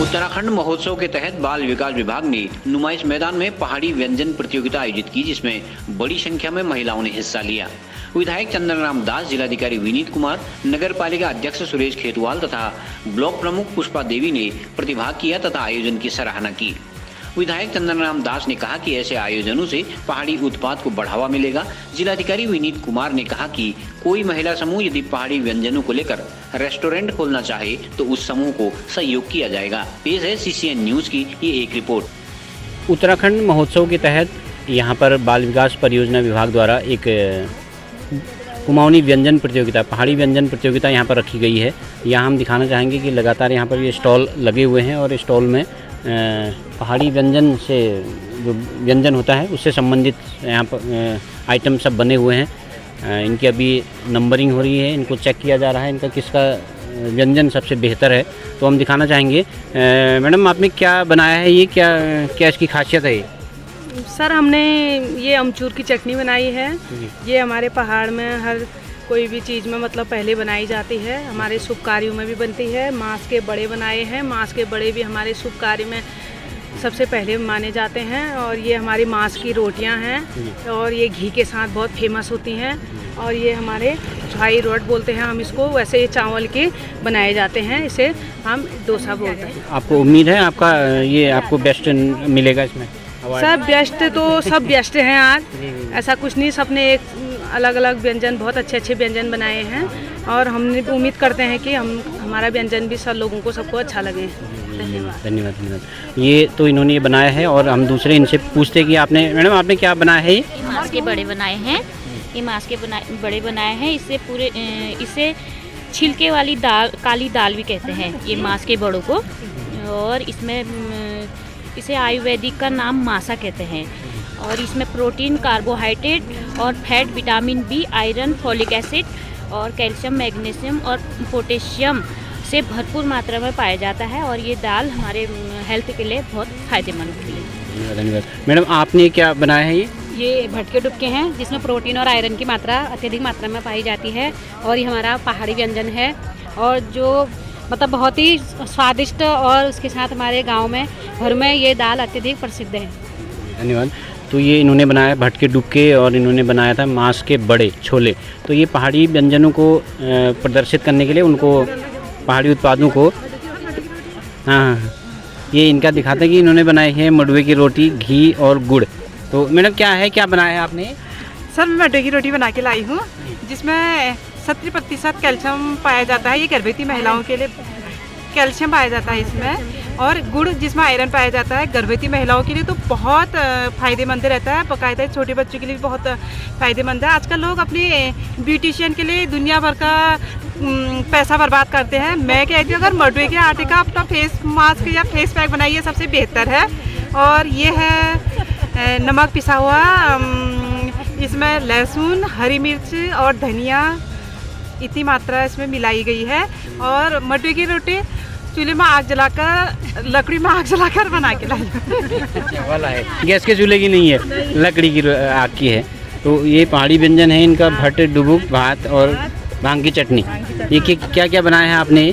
उत्तराखंड महोत्सव के तहत बाल विकास विभाग ने नुमाइश मैदान में पहाड़ी व्यंजन प्रतियोगिता आयोजित की, जिसमें बड़ी संख्या में महिलाओं ने हिस्सा लिया। विधायक चंदन राम दास, जिलाधिकारी विनीत कुमार, नगर पालिका अध्यक्ष सुरेश खेतवाल तथा ब्लॉक प्रमुख पुष्पा देवी ने प्रतिभाग किया तथा आयोजन की सराहना की। विधायक चंदन राम दास ने कहा कि ऐसे आयोजनों से पहाड़ी उत्पाद को बढ़ावा मिलेगा। जिलाधिकारी विनीत कुमार ने कहा कि कोई महिला समूह यदि पहाड़ी व्यंजनों को लेकर रेस्टोरेंट खोलना चाहे तो उस समूह को सहयोग किया जाएगा। पेश है CCN न्यूज की ये एक रिपोर्ट। उत्तराखंड महोत्सव के तहत यहाँ पर बाल विकास परियोजना विभाग द्वारा एक कुमाऊनी व्यंजन प्रतियोगिता, पहाड़ी व्यंजन प्रतियोगिता यहाँ पर रखी गई है। यहाँ हम दिखाना चाहेंगे कि लगातार यहाँ पर ये स्टॉल लगे हुए हैं और स्टॉल में पहाड़ी व्यंजन से जो व्यंजन होता है उससे संबंधित यहाँ पर आइटम सब बने हुए हैं। इनकी अभी नंबरिंग हो रही है, इनको चेक किया जा रहा है इनका किसका व्यंजन सबसे बेहतर है। तो हम दिखाना चाहेंगे। मैडम, आपने क्या बनाया है, ये क्या क्या इसकी खासियत है? सर, हमने ये अमचूर की चटनी बनाई है। ये हमारे पहाड़ में हर कोई भी चीज़ में मतलब पहले बनाई जाती है। हमारे शुभ कार्यों में भी बनती है। मांस के बड़े बनाए हैं। मांस के बड़े भी हमारे शुभ कार्य में सबसे पहले माने जाते हैं। और ये हमारी मांस की रोटियां हैं और ये घी के साथ बहुत फेमस होती हैं। और ये हमारे छाई रोट बोलते हैं हम इसको, वैसे ये चावल के बनाए जाते हैं, इसे हम डोसा बोलते हैं। आपको उम्मीद है आपको बेस्ट मिलेगा इसमें? सब बेस्ट तो सब बेस्ट हैं आज, ऐसा कुछ नहीं, सबने एक अलग अलग व्यंजन, बहुत अच्छे अच्छे व्यंजन बनाए हैं और हमने उम्मीद करते हैं कि हमारा व्यंजन भी सब लोगों को सबको अच्छा लगे। धन्यवाद। ये तो इन्होंने बनाया है और हम दूसरे इनसे पूछते हैं कि मैडम आपने क्या बनाया है? ये मांस के बड़े बनाए हैं। ये मांस के बड़े बनाए हैं। इसे छिलके वाली दाल, काली दाल भी कहते हैं ये मांस के बड़ों को। और इसमें इसे आयुर्वेदिक का नाम मासा कहते हैं। और इसमें प्रोटीन, कार्बोहाइड्रेट और fat, vitamin B, iron, folic acid और कैल्शियम, मैग्नीशियम और पोटेशियम से भरपूर मात्रा में पाया जाता है। और ये दाल हमारे हेल्थ के लिए बहुत फ़ायदेमंद होती है। धन्यवाद। मैडम, आपने क्या बनाया है? ये भटके डुबके हैं जिसमें प्रोटीन और आयरन की मात्रा अत्यधिक मात्रा में पाई जाती है। और ये हमारा पहाड़ी व्यंजन है और जो मतलब बहुत ही स्वादिष्ट, और उसके साथ हमारे गांव में घर में ये दाल अत्यधिक प्रसिद्ध है। धन्यवाद। तो ये इन्होंने बनाया भटके डुबके और इन्होंने बनाया था मांस के बड़े छोले। तो ये पहाड़ी व्यंजनों को प्रदर्शित करने के लिए, उनको पहाड़ी उत्पादों को हाँ ये इनका दिखाते हैं कि इन्होंने बनाए हैं मडवे की रोटी, घी और गुड़। तो मैडम, क्या बनाया है आपने? सर, मैं मडवे की रोटी बना के लाई हूँ जिसमें 70% कैल्शियम पाया जाता है। ये गर्भवती महिलाओं के लिए कैल्शियम पाया जाता है इसमें। और गुड़ जिसमें आयरन पाया जाता है, गर्भवती महिलाओं के लिए तो बहुत फ़ायदेमंद रहता है। बाकायदा छोटे बच्चों के लिए भी बहुत फ़ायदेमंद है। आजकल लोग अपने ब्यूटिशियन के लिए दुनिया भर का पैसा बर्बाद करते हैं। मैं कहती हूँ अगर मडवे के आटे का अपना फेस मास्क या फेस पैक बनाइए, सबसे बेहतर है। और ये है नमक पिसा हुआ, इसमें लहसुन, हरी मिर्च और धनिया इतनी मात्रा इसमें मिलाई गई है। और मडवे की रोटी चूल्हे में आग जलाकर, लकड़ी में आग जलाकर बना के लाई वाला है, गैस के चूल्हे की नहीं है, लकड़ी की आग की है। तो ये पहाड़ी व्यंजन है इनका, भट डुबुक, भात और भांग की चटनी। ये क्या क्या बनाया है आपने?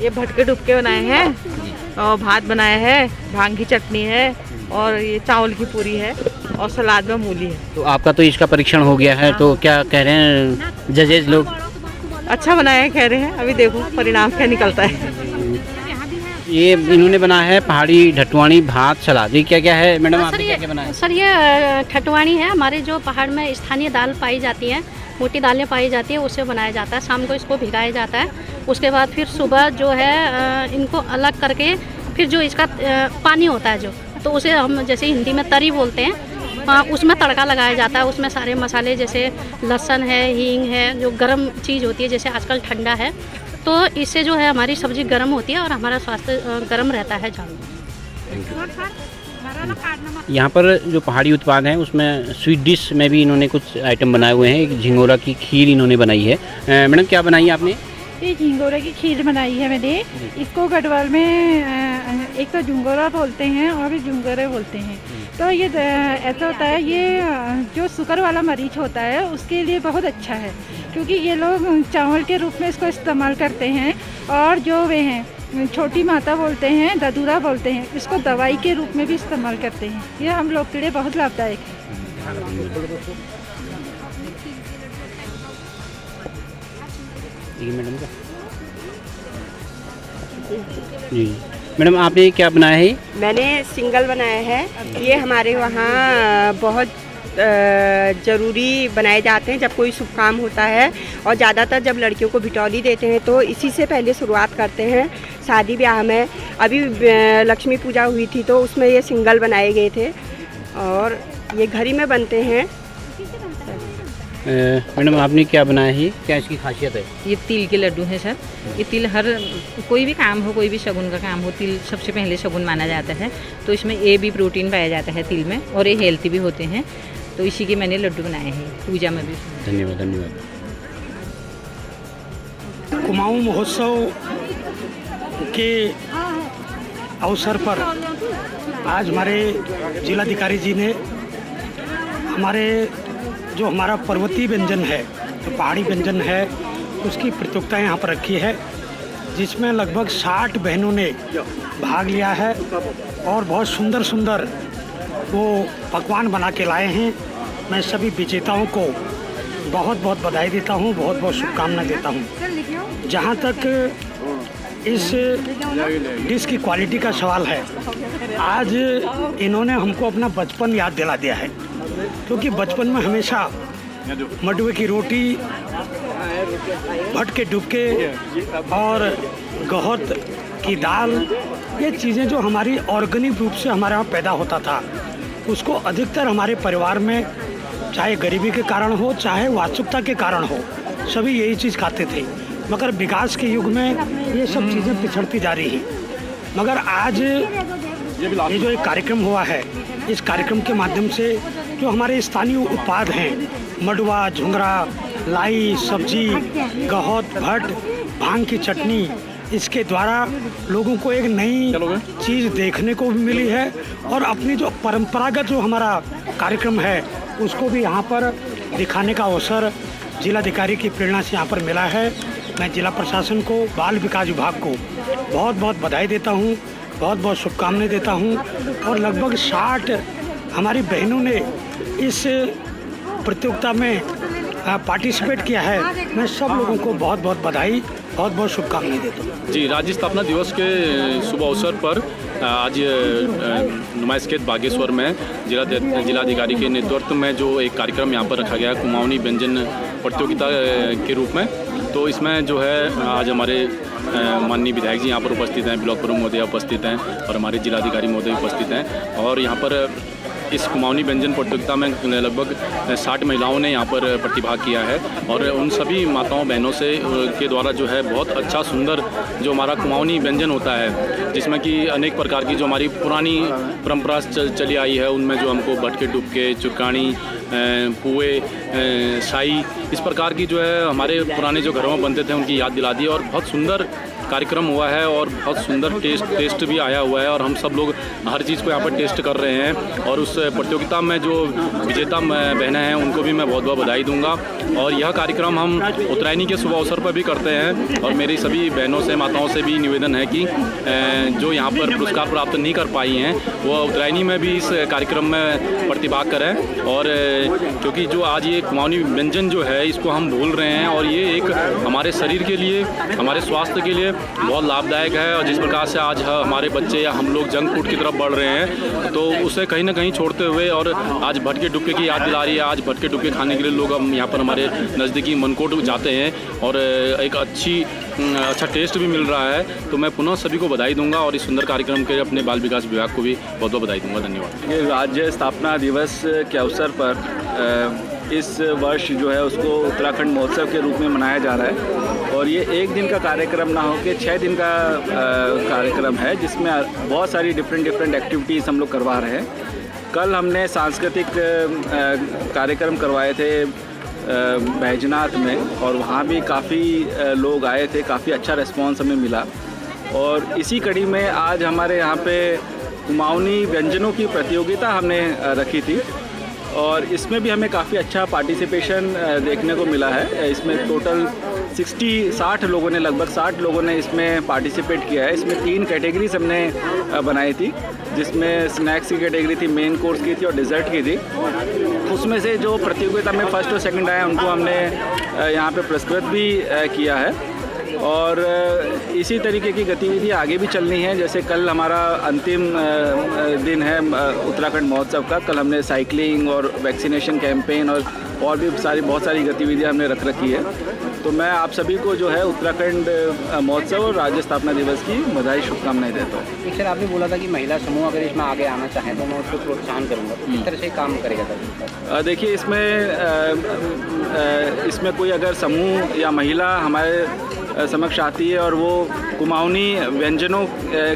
ये भटके डुबके बनाए हैं और भात बनाया है, भांग की चटनी है और ये चावल की पूरी है और सलाद में मूली है। तो आपका तो इसका परीक्षण हो गया है, तो क्या कह रहे हैं जजेज लोग? अच्छा बनाया है कह रहे हैं, अभी देखो परिणाम क्या निकलता है। ये इन्होंने बनाया है पहाड़ी ढटवाणी, भात, सलाद। ये क्या क्या है मैडम, आपने क्या बनाया? सर, ये ठटवाणी है, हमारे जो पहाड़ में स्थानीय दाल पाई जाती है, मोटी दालें पाई जाती है, उससे बनाया जाता है। शाम को इसको भिगाया जाता है, उसके बाद फिर सुबह जो है इनको अलग करके फिर जो इसका पानी होता है तो उसे हम जैसे हिंदी में तरी बोलते हैं, उसमें तड़का लगाया जाता है। उसमें सारे मसाले जैसे लहसुन है, हींग है, जो गर्म चीज़ होती है, जैसे आजकल ठंडा है तो इससे जो है हमारी सब्ज़ी गर्म होती है और हमारा स्वास्थ्य गर्म रहता है ज़्यादा। यहाँ पर जो पहाड़ी उत्पाद हैं उसमें स्वीट डिश में भी इन्होंने कुछ आइटम बनाए हुए हैं। एक झिंगोरा की खीर इन्होंने बनाई है। मैडम, क्या बनाई है आपने? ये झिंगोरा की खीर बनाई है मैंने। इसको गढ़वाल में एक तो झुंगोरा बोलते हैं और झुंगोरे बोलते हैं। तो ये ऐसा होता है, ये जो शुगर वाला मरीज होता है उसके लिए बहुत अच्छा है, क्योंकि ये लोग चावल के रूप में इसको इस्तेमाल करते हैं। और जो वे हैं छोटी माता बोलते हैं, ददूरा बोलते हैं। इसको दवाई के रूप में भी इस्तेमाल करते हैं। ये हम लोग के लिए बहुत लाभदायक है। मैडम का जी मैडम, आपने क्या बनाया है? मैंने सिंगल बनाया है। ये हमारे वहाँ बहुत ज़रूरी बनाए जाते हैं जब कोई शुभ काम होता है, और ज़्यादातर जब लड़कियों को बिटौली देते हैं तो इसी से पहले शुरुआत करते हैं। शादी ब्याह में अभी लक्ष्मी पूजा हुई थी तो उसमें ये सिंगल बनाए गए थे, और ये घर ही में बनते हैं। मैडम, आपने क्या बनाया है? क्या इसकी खासियत है? ये तिल के लड्डू हैं सर। ये तिल हर कोई भी काम हो, कोई भी शगुन का काम हो, तिल सबसे पहले शगुन माना जाता है। तो इसमें ए बी प्रोटीन पाया जाता है तिल में, और ये हेल्थी भी होते हैं। तो इसी के मैंने लड्डू बनाए हैं पूजा में भी। धन्यवाद धन्यवाद। कुमाऊं महोत्सव के अवसर पर आज हमारे जिलाधिकारी जी ने हमारा पर्वतीय व्यंजन है, जो पहाड़ी व्यंजन है, उसकी प्रतियोगिता यहाँ पर रखी है, जिसमें लगभग 60 बहनों ने भाग लिया है और बहुत सुंदर सुंदर वो पकवान बना के लाए हैं। मैं सभी विजेताओं को बहुत बहुत बधाई देता हूँ, बहुत बहुत शुभकामनाएं देता हूँ। जहाँ तक इस डिश की क्वालिटी का सवाल है, आज इन्होंने हमको अपना बचपन याद दिला दिया है, क्योंकि बचपन में हमेशा मडवे की रोटी, भट के डुबके और गहत की दाल, ये चीज़ें जो हमारी ऑर्गेनिक रूप से हमारे यहाँ पैदा होता था, उसको अधिकतर हमारे परिवार में, चाहे गरीबी के कारण हो, चाहे वास्तुकता के कारण हो, सभी यही चीज़ खाते थे। मगर विकास के युग में ये सब चीज़ें पिछड़ती जा रही हैं। मगर आज ये जो एक कार्यक्रम हुआ है, इस कार्यक्रम के माध्यम से जो हमारे स्थानीय उत्पाद हैं, मडवा, झुंगरा, लाई, सब्जी, गहत, भट, भांग की चटनी, इसके द्वारा लोगों को एक नई चीज़ देखने को भी मिली है, और अपनी जो परंपरागत जो हमारा कार्यक्रम है उसको भी यहाँ पर दिखाने का अवसर जिलाधिकारी की प्रेरणा से यहाँ पर मिला है। मैं जिला प्रशासन को, बाल विकास विभाग को बहुत बहुत बधाई देता हूँ, बहुत बहुत शुभकामनाएं देता हूँ। और लगभग 60 हमारी बहनों ने इस प्रतियोगिता में पार्टिसिपेट किया है। मैं सब लोगों को बहुत बहुत बधाई, बहुत बहुत शुभकामनाएं देता हूँ। जी, राज्य स्थापना दिवस के शुभ अवसर पर आज नुमाइश खेत बागेश्वर में जिलाधिकारी के नेतृत्व में जो एक कार्यक्रम यहाँ पर रखा गया है, कुमाऊनी व्यंजन प्रतियोगिता के रूप में। तो इसमें जो है आज हमारे माननीय विधायक जी यहाँ पर उपस्थित हैं, ब्लॉक प्रमुख महोदय उपस्थित हैं, और हमारे जिलाधिकारी महोदय उपस्थित हैं। और यहाँ पर इस कुमाऊनी व्यंजन प्रतियोगिता में लगभग 60 महिलाओं ने यहाँ पर प्रतिभाग किया है, और उन सभी माताओं बहनों से के द्वारा जो है बहुत अच्छा सुंदर जो हमारा कुमाऊनी व्यंजन होता है, जिसमें कि अनेक प्रकार की जो हमारी पुरानी परंपरा चली आई है, उनमें जो हमको भटके डुबके, चुरकानी, पुए, शाही, इस प्रकार की जो है हमारे पुराने जो घरों में बनते थे उनकी याद दिला दी। और बहुत सुंदर कार्यक्रम हुआ है, और बहुत सुंदर टेस्ट भी आया हुआ है, और हम सब लोग हर चीज़ को यहाँ पर टेस्ट कर रहे हैं। और उस प्रतियोगिता में जो विजेता बहनें हैं उनको भी मैं बहुत बहुत बधाई दूंगा। और यह कार्यक्रम हम उत्तरायणी के शुभ अवसर पर भी करते हैं, और मेरी सभी बहनों से, माताओं से भी निवेदन है कि जो यहाँ पर पुरस्कार प्राप्त नहीं कर पाई हैं वो उत्तरायणी में भी इस कार्यक्रम में प्रतिभाग करें। और क्योंकि जो आज ये कुमाऊनी व्यंजन जो है इसको हम भूल रहे हैं, और ये एक हमारे शरीर के लिए, हमारे स्वास्थ्य के लिए बहुत लाभदायक है। और जिस प्रकार से आज हमारे बच्चे या हम लोग जंक फूड की तरफ बढ़ रहे हैं, तो उसे कहीं ना कहीं छोड़ते हुए, और आज भटके डुबके की याद दिला रही है। आज भटके डुबके खाने के लिए लोग हम यहाँ पर हमारे नज़दीकी मनकोट जाते हैं, और एक अच्छा टेस्ट भी मिल रहा है। तो मैं पुनः सभी को बधाई दूंगा, और इस सुंदर कार्यक्रम के अपने बाल विकास विभाग को भी बहुत बहुत बधाई दूंगा। धन्यवाद। ये राज्य स्थापना दिवस के अवसर पर इस वर्ष जो है उसको उत्तराखंड महोत्सव के रूप में मनाया जा रहा है, और ये एक दिन का कार्यक्रम ना हो के 6 दिन का कार्यक्रम है, जिसमें बहुत सारी डिफरेंट एक्टिविटीज़ हम लोग करवा रहे हैं। कल हमने सांस्कृतिक कार्यक्रम करवाए थे बैजनाथ में, और वहाँ भी काफ़ी लोग आए थे, काफ़ी अच्छा रिस्पॉन्स हमें मिला। और इसी कड़ी में आज हमारे यहाँ पे कुमाऊनी व्यंजनों की प्रतियोगिता हमने रखी थी, और इसमें भी हमें काफ़ी अच्छा पार्टिसिपेशन देखने को मिला है। इसमें टोटल 60 लोगों ने, लगभग 60 लोगों ने इसमें पार्टिसिपेट किया है। इसमें 3 कैटेगरीज हमने बनाई थी, जिसमें स्नैक्स की कैटेगरी थी, मेन कोर्स की थी और डिज़र्ट की थी। उसमें से जो प्रतियोगिता में फर्स्ट और सेकंड आए उनको हमने यहाँ पे पुरस्कृत भी किया है। और इसी तरीके की गतिविधि आगे भी चलनी है। जैसे कल हमारा अंतिम दिन है उत्तराखंड महोत्सव का। कल हमने साइकिलिंग और वैक्सीनेशन कैंपेन और भी बहुत सारी गतिविधियां हमने रख रखी है। तो मैं आप सभी को जो है उत्तराखंड महोत्सव और राज्य स्थापना दिवस की बधाई शुभकामनाएं देता हूँ। सर, आपने बोला था कि महिला समूह अगर इसमें आगे आना चाहें तो मैं उसको प्रोत्साहन करूँगा, तो किस तरह से काम करेगा सर? देखिए, इसमें कोई अगर समूह या महिला हमारे समक्ष आती है और वो कुमाऊनी व्यंजनों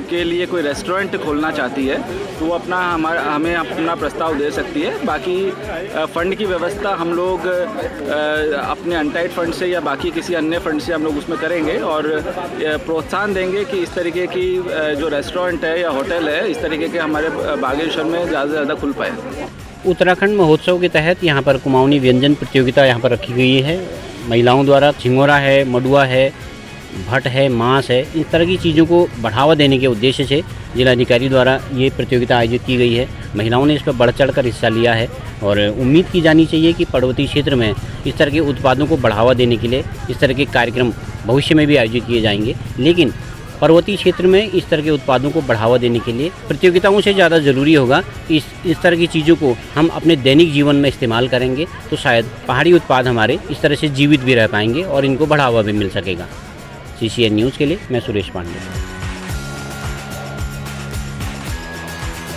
के लिए कोई रेस्टोरेंट खोलना चाहती है तो वो हमें अपना प्रस्ताव दे सकती है। बाकी फ़ंड की व्यवस्था हम लोग अपने अनटाइड फंड से या बाकी किसी अन्य फंड से हम लोग उसमें करेंगे और प्रोत्साहन देंगे कि इस तरीके की जो रेस्टोरेंट है या होटल है, इस तरीके के हमारे बागेश्वर में ज़्यादा से ज़्यादा खुल पाए। उत्तराखंड महोत्सव के तहत यहाँ पर कुमाऊनी व्यंजन प्रतियोगिता यहाँ पर रखी गई है। महिलाओं द्वारा झिंगोरा है, मडुआ है, भट्ट है, मांस है, इस तरह की चीज़ों को बढ़ावा देने के उद्देश्य से जिलाधिकारी द्वारा ये प्रतियोगिता आयोजित की गई है। महिलाओं ने इस पर बढ़ चढ़ कर हिस्सा लिया है और उम्मीद की जानी चाहिए कि पर्वतीय क्षेत्र में इस तरह के उत्पादों को बढ़ावा देने के लिए इस तरह के कार्यक्रम भविष्य में भी आयोजित किए जाएंगे। लेकिन पर्वतीय क्षेत्र में इस तरह के उत्पादों को बढ़ावा देने के लिए प्रतियोगिताओं से ज़्यादा ज़रूरी होगा इस तरह की चीज़ों को हम अपने दैनिक जीवन में इस्तेमाल करेंगे तो शायद पहाड़ी उत्पाद हमारे इस तरह से जीवित भी रह पाएंगे और इनको बढ़ावा भी मिल सकेगा। CCN न्यूज़ के लिए मैं सुरेश पांडे।